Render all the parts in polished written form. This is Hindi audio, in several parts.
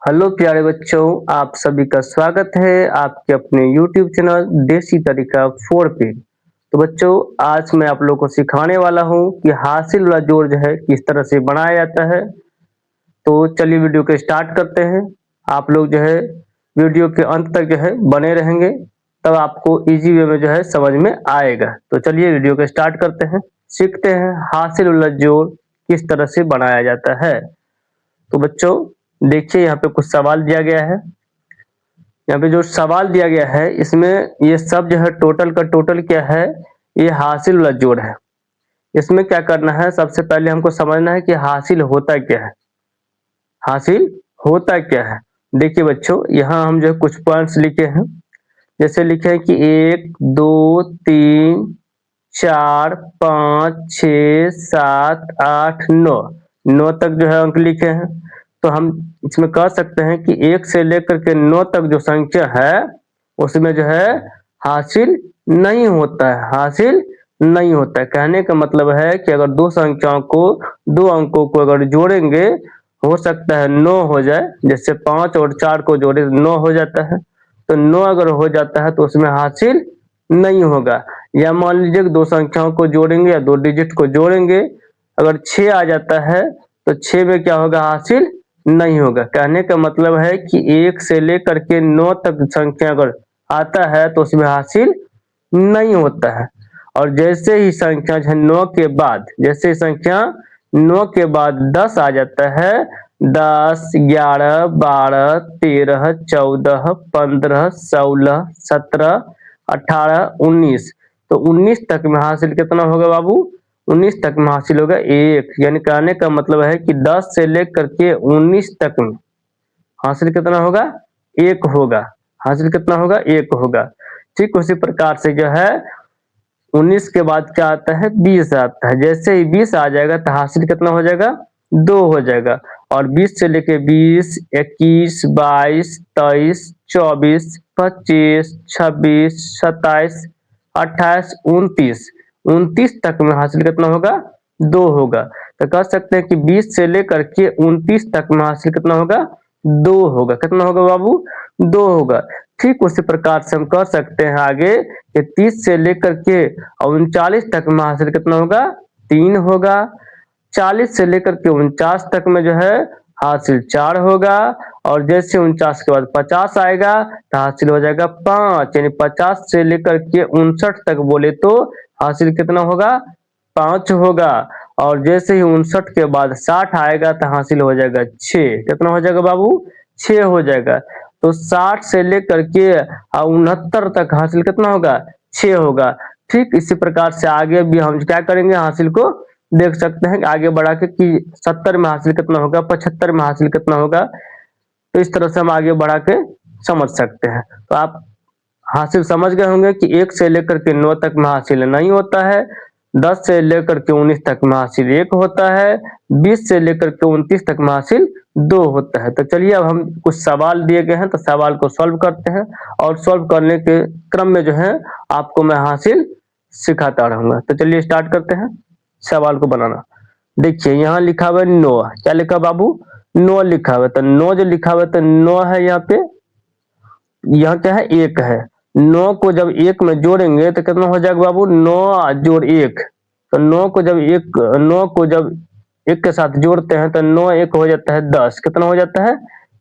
हेलो प्यारे बच्चों, आप सभी का स्वागत है आपके अपने YouTube चैनल देसी तरीका 4 पे। तो बच्चों, आज मैं आप लोगों को सिखाने वाला हूँ कि हासिल वाला जोड़ जो है किस तरह से बनाया जाता है। तो चलिए वीडियो को स्टार्ट करते हैं। आप लोग जो है वीडियो के अंत तक जो है बने रहेंगे, तब आपको इजी वे में जो है समझ में आएगा। तो चलिए वीडियो को स्टार्ट करते हैं, सीखते हैं हासिल वाला जोड़ किस तरह से बनाया जाता है। तो बच्चों देखिए, यहाँ पे कुछ सवाल दिया गया है। यहाँ पे जो सवाल दिया गया है इसमें ये सब जो है टोटल का टोटल क्या है, ये हासिल वाला जोड़ है। इसमें क्या करना है, सबसे पहले हमको समझना है कि हासिल होता क्या है। हासिल होता क्या है, देखिए बच्चों, यहाँ हम जो है कुछ पॉइंट्स लिखे हैं। जैसे लिखे हैं कि 1 2 3 4 5 6 7 8 9 9 तक जो है अंक लिखे हैं। तो हम इसमें कह सकते हैं कि 1 से लेकर के 9 तक जो संख्या है उसमें जो है हासिल नहीं होता है, हासिल नहीं होता है। कहने का मतलब है कि अगर दो संख्याओं को, दो अंकों को अगर जोड़ेंगे, हो सकता है 9 हो जाए। जैसे 5 और 4 को जोड़े 9 हो जाता है, तो 9 अगर हो जाता है तो उसमें हासिल नहीं होगा। या मान लीजिए कि दो संख्याओं को जोड़ेंगे या दो डिजिट को जोड़ेंगे, अगर 6 आ जाता है तो 6 में क्या होगा, हासिल नहीं होगा। कहने का मतलब है कि 1 से लेकर के 9 तक संख्या अगर आता है तो उसमें हासिल नहीं होता है। और जैसे ही संख्या जो है 9 के बाद, जैसे ही संख्या 9 के बाद 10 आ जाता है, 10 11 12 13 14 15 16 17 18 19, तो 19 तक में हासिल कितना होगा बाबू, 19 तक में हासिल होगा 1। यानी कहने का मतलब है कि 10 से लेकर के 19 तक में हासिल कितना होगा, 1 होगा। हासिल कितना होगा, 1 होगा। ठीक उसी प्रकार से जो है 19 के बाद क्या आता है, 20 आता है। जैसे ही 20 आ जाएगा तो हासिल कितना हो जाएगा, 2 हो जाएगा। और 20 से लेके 20 21 22 23 24 25 26 27 28 29, 29 तक में हासिल कितना होगा, 2 होगा। तो कह सकते हैं कि 20 से लेकर के 29 तक में हासिल कितना होगा, 2 होगा। कितना होगा बाबू, 2 होगा। ठीक उसी प्रकार से हम कह सकते हैं आगे कि 30 से लेकर के 39 तक में हासिल कितना होगा, 3 होगा। 40 से लेकर के 49 तक में जो है हासिल 4 होगा। और जैसे 49 के बाद 50 आएगा तो हासिल हो जाएगा 5। यानी 50 से लेकर के 59 तक बोले तो हासिल कितना होगा, 5 होगा। और जैसे ही 59 के बाद 60 आएगा तो हासिल हो जाएगा 6। कितना हो जाएगा बाबू, 6 हो जाएगा। तो 60 से लेकर के 69 तक हासिल कितना होगा, 6 होगा। ठीक इसी प्रकार से आगे भी हम क्या करेंगे, हासिल को देख सकते हैं आगे बढ़ा के कि 70 में हासिल कितना होगा, 75 में हासिल कितना होगा। तो इस तरह से हम आगे बढ़ा के समझ सकते हैं। तो आप हासिल समझ गए होंगे कि 1 से लेकर के 9 तक में हासिल नहीं होता है, 10 से लेकर के 19 तक में हासिल 1 होता है, 20 से लेकर के 29 तक में हासिल 2 होता है। तो चलिए अब हम कुछ सवाल दिए गए हैं तो सवाल को सॉल्व करते हैं, और सॉल्व करने के क्रम में जो है आपको मैं हासिल सिखाता रहूंगा। तो चलिए स्टार्ट करते हैं सवाल को बनाना। देखिए यहाँ लिखा हुआ है 9, क्या लिखा बाबू, 9 लिखा हुआ है। तो 9 जो लिखा हुआ है तो 9 है यहाँ पे, यहाँ क्या है, 1 है। 9 को जब 1 में जोड़ेंगे तो कितना हो जाएगा बाबू, 9 जोड़ 1। तो 9 को जब 1 के साथ जोड़ते हैं तो 9 1 हो जाता है 10। कितना हो जाता है,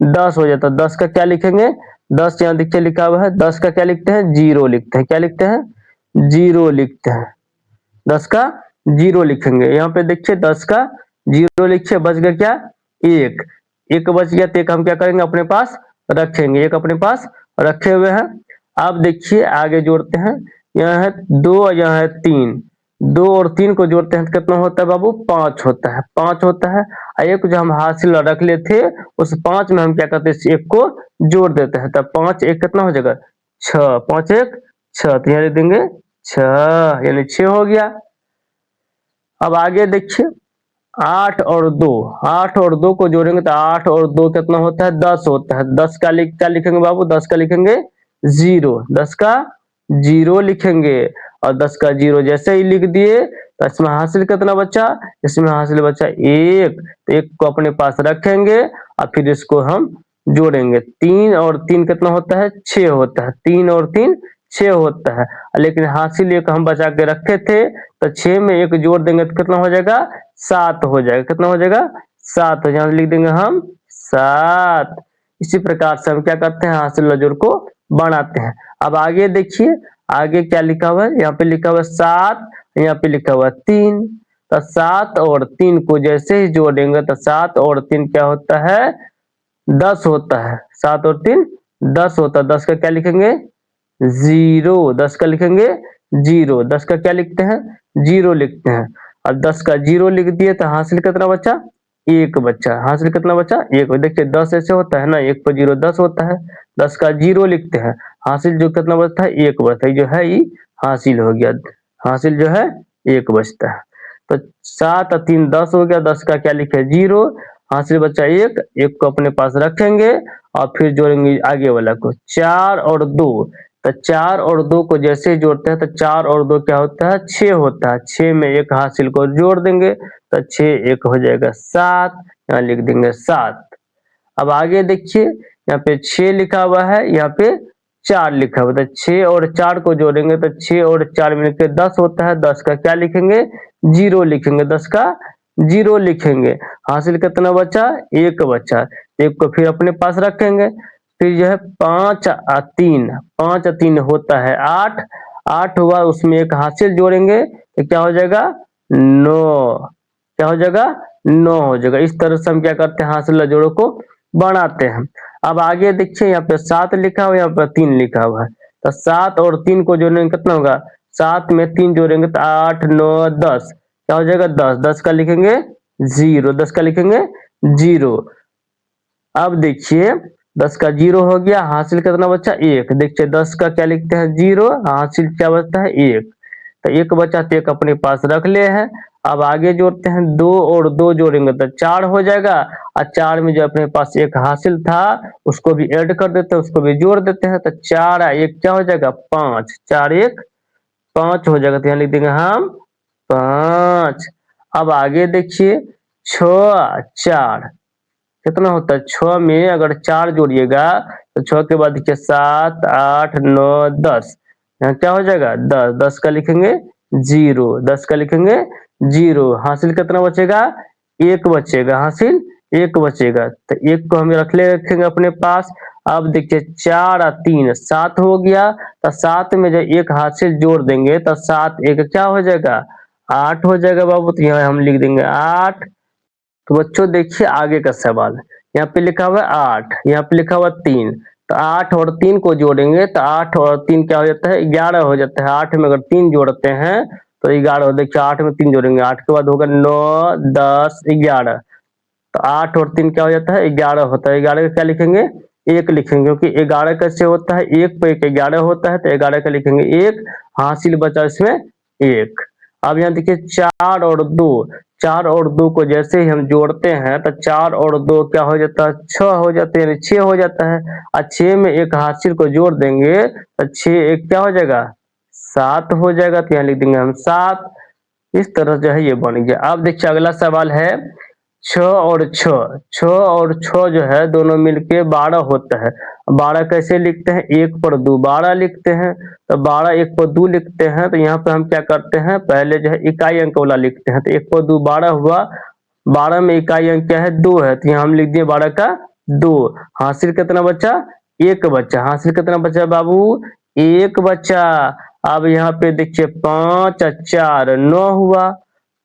10 हो जाता है। 10 का क्या लिखेंगे, 10 यहाँ देखिए लिखा हुआ है, 10 का क्या लिखते हैं, 0 लिखते हैं। क्या लिखते हैं, 0 लिखते हैं। 10 का 0 लिखेंगे। यहाँ पे देखिए 10 का 0 लिखिए, बच गया क्या, 1। 1 बच गया तो एक हम क्या करेंगे, अपने पास रखेंगे। एक अपने पास रखे हुए हैं। अब देखिए आगे जोड़ते हैं, यहाँ है 2 और यहाँ है 3। 2 और 3 को जोड़ते हैं तो कितना होता है बाबू, 5 होता है। 5 होता है। एक जो हम हासिल रख ले थे उस 5 में हम क्या करते हैं, एक को जोड़ देते हैं। तब 5 1 कितना हो जाएगा, 6। 5 1 6, तो यहाँ लिख देंगे 6, यानी 6 हो गया। अब आगे देखिए 8 और 2, 8 और 2 को जोड़ेंगे तो 8 और 2 कितना होता है, 10 होता है। 10 का क्या लिखेंगे बाबू, 10 का लिखेंगे 0। 10 का 0 लिखेंगे। और 10 का 0 जैसे ही लिख दिए तो इसमें हासिल कितना बचा, इसमें हासिल बचा 1। तो 1 को अपने पास रखेंगे और फिर इसको हम जोड़ेंगे। 3 और 3 कितना होता है? 6 होता है। 3 और 3 6 होता है। लेकिन हासिल एक हम बचा के रखे थे, तो 6 में 1 जोड़ देंगे तो कितना हो जाएगा? 7 हो जाएगा। कितना हो जाएगा? 7 हो जाएगा। लिख देंगे हम 7। इसी प्रकार से हम क्या करते हैं? हासिल वाला जोड़ को बनाते हैं। अब आगे देखिए, आगे क्या लिखा हुआ है? यहाँ पे लिखा हुआ है 7, यहाँ पे लिखा हुआ है 3। तो 7 और 3 को जैसे ही जोड़ेंगे तो 7 और 3 क्या होता है? 10 होता है। 7 और 3 10 होता है। 10 का क्या लिखेंगे? 0। 10 का लिखेंगे 0। 10 का क्या लिखते हैं? 0 लिखते हैं। अब 10 का 0 लिख दिए तो हासिल कितना बचा? 1 बचा। हासिल कितना बचा? 1। देखिए 10 ऐसे होता है ना, 1 पर 0 10 होता है। 10 का 0 लिखते हैं। हासिल जो कितना बचता है? 1 बचता है। जो है ये हासिल हो गया। हासिल जो है 1 बचता है। तो 7 और 3 10 हो गया। 10 का क्या लिखे? 0। हासिल बचा 1। 1 को अपने पास रखेंगे और फिर जोड़ेंगे आगे वाला को। 4 और 2, तो 4 और 2 को जैसे ही जोड़ते हैं तो 4 और 2 क्या होता है? 6 होता है। 6 में 1 हासिल को जोड़ देंगे तो 6 1 हो जाएगा 7। यहाँ लिख देंगे 7। अब आगे देखिए, यहाँ पे 6 लिखा हुआ है, यहाँ पे 4 लिखा हुआ है। तो 6 और 4 को जोड़ेंगे तो 6 और 4 मिलकर 10 होता है। 10 का क्या लिखेंगे? 0 लिखेंगे। 10 का 0 लिखेंगे। हासिल कितना बचा? 1 बचा। 1 को फिर अपने पास रखेंगे। फिर जो है 5 और 3, 5 और 3 होता है 8। 8 हुआ, उसमें 1 हासिल जोड़ेंगे तो क्या हो जाएगा? 9। क्या हो जाएगा? 9 हो जाएगा। इस तरह से हम क्या करते हैं? हासिल वाले जोड़ों को बनाते हैं। अब आगे देखिए, यहाँ पे 7 लिखा हुआ है, यहाँ पे 3 लिखा हुआ है। तो 7 और 3 को जोड़ेंगे कितना होगा? 7 में 3 जोड़ेंगे तो 8 9 10। क्या हो जाएगा? 10। 10 का लिखेंगे 0। 10 का लिखेंगे 0। अब देखिए 10 का 0 हो गया। हासिल कितना बचा? 1। देखिए 10 का क्या लिखते हैं? 0। हासिल क्या बचता है? 1। तो 1 बचा तो 1 अपने पास रख ले हैं। अब आगे जोड़ते हैं। 2 और 2 जोड़ेंगे तो 4 हो जाएगा। और 4 में जो अपने पास 1 हासिल था उसको भी ऐड कर देते हैं, उसको भी जोड़ देते हैं। तो 4 और 1 क्या हो जाएगा? 5। 4 1 5 हो जाएगा। तो यहाँ लिख देंगे हम 5। अब आगे देखिए, 6 4 कितना होता है? 6 में अगर 4 जोड़िएगा तो 6 के बाद देखिए 7 8 9 10। यहाँ क्या हो जाएगा? 10। 10 का लिखेंगे 0। 10 का लिखेंगे 0। हासिल कितना बचेगा? 1 बचेगा। हासिल 1 बचेगा। तो 1 को हम रखेंगे अपने पास। अब देखिए 4 और 3 7 हो गया। तो 7 में जब 1 हासिल जोड़ देंगे तो 7 1 क्या हो जाएगा? 8 हो जाएगा बाबू। तो यहाँ हम लिख देंगे 8। तो बच्चों देखिए आगे का सवाल, यहाँ पे लिखा हुआ है 8, यहाँ पे लिखा हुआ 3। तो 8 और 3 को जोड़ेंगे तो 8 और 3 क्या हो जाता है? 11 हो जाता है। 8 में अगर 3 जोड़ते हैं तो 11। देखिए 8 में 3 जोड़ेंगे, 8 के बाद होगा 9 10 11। तो 8 और 3 क्या हो जाता है? 11 होता है। 11 का क्या लिखेंगे? 1 लिखेंगे, क्योंकि 11 कैसे होता है? 1 पे 1 11 होता है। तो 11 का लिखेंगे 1। हासिल बचा इसमें 1। अब यहाँ देखिए 4 और 2, 4 और 2 को जैसे ही हम जोड़ते हैं तो 4 और 2 क्या हो जाता है? 6 हो जाते हैं, यानी 6 हो जाता है। और 6 में 1 हासिल को जोड़ देंगे तो 6 1 क्या हो जाएगा? 7 हो जाएगा। तो यहाँ लिख देंगे हम 7। इस तरह जो है ये बन गया। अब देखिए अगला सवाल है 6 और 6। 6 और 6 जो है दोनों मिलके 12 होता है। 12 कैसे लिखते हैं? 1 पर 2 12 लिखते हैं। तो 12 1 पर 2 लिखते हैं। तो यहाँ पे हम क्या करते हैं? पहले जो है इकाई अंक वाला लिखते हैं। तो 1 पर 2 12 हुआ। 12 में इकाई अंक क्या है? 2 है। तो यहाँ हम लिख दिए 12 का 2। हासिल कितना बचा? 1 बचा। हासिल कितना बचा बाबू? 1 बचा। अब यहाँ पे देखिए 5 और 4 9 हुआ।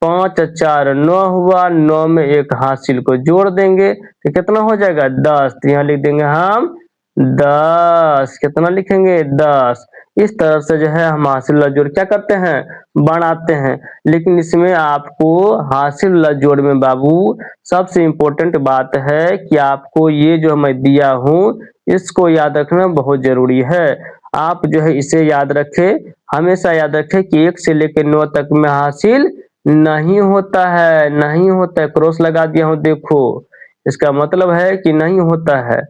5 और 4 9 हुआ। 9 में 1 हासिल को जोड़ देंगे तो कितना हो जाएगा? 10। तो यहाँ लिख देंगे हम 10। कितना लिखेंगे? 10। इस तरह से जो है हम हासिल वाला जोड़ क्या करते हैं? बनाते हैं। लेकिन इसमें आपको हासिल वाला जोड़ में बाबू सबसे इम्पोर्टेंट बात है कि आपको ये जो मैं दिया हूँ इसको याद रखना बहुत जरूरी है। आप जो है इसे याद रखें, हमेशा याद रखें कि 1 से लेकर 9 तक में हासिल नहीं होता है, नहीं होता है। क्रॉस लगा दिया हूँ देखो, इसका मतलब है कि नहीं होता है।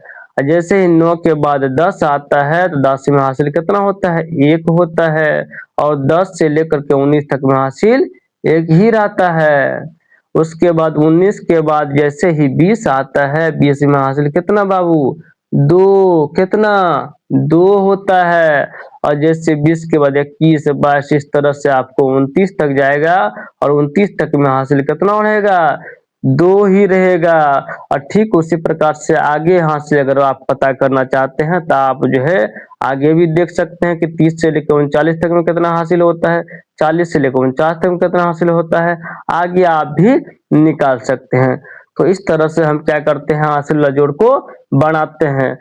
जैसे ही 9 के बाद 10 आता है तो 10 में हासिल कितना होता है? 1 होता है। और 10 से लेकर के 19 तक में हासिल 1 ही रहता है। उसके बाद 19 के बाद जैसे ही 20 आता है, 20 में हासिल कितना बाबू, 2 कितना 2 होता है। और जैसे 20 के बाद 21 22 इस तरह से आपको 29 तक जाएगा और 29 तक में हासिल कितना रहेगा, 2 ही रहेगा। और ठीक उसी प्रकार से आगे हासिल अगर आप पता करना चाहते हैं तो आप जो है आगे भी देख सकते हैं कि 30 से लेकर 39 तक में कितना हासिल होता है, 40 से लेकर 49 तक में कितना हासिल होता है, आगे आप भी निकाल सकते हैं। तो इस तरह से हम क्या करते हैं, हासिल वाला जोड़ को बनाते हैं।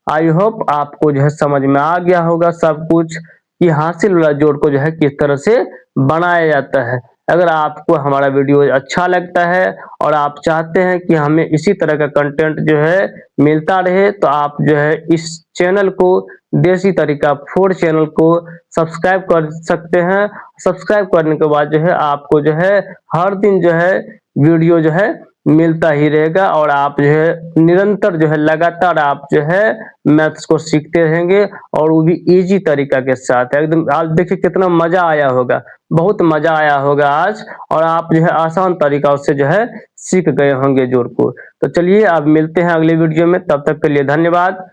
आई होप आपको जो है समझ में आ गया होगा सब कुछ कि हासिल वाला जोड़ को जो है किस तरह से बनाया जाता है। अगर आपको हमारा वीडियो अच्छा लगता है और आप चाहते हैं कि हमें इसी तरह का कंटेंट जो है मिलता रहे तो आप जो है इस चैनल को, देसी तरीका 4 चैनल को सब्सक्राइब कर सकते हैं। सब्सक्राइब करने के बाद जो है आपको जो है हर दिन जो है वीडियो जो है मिलता ही रहेगा और आप जो है निरंतर जो है लगातार आप जो है मैथ्स को सीखते रहेंगे और वो भी इजी तरीका के साथ। एकदम आज देखिए कितना मजा आया होगा, बहुत मजा आया होगा आज, और आप जो है आसान तरीका से जो है सीख गए होंगे जोड़ को। तो चलिए अब मिलते हैं अगले वीडियो में, तब तक के लिए धन्यवाद।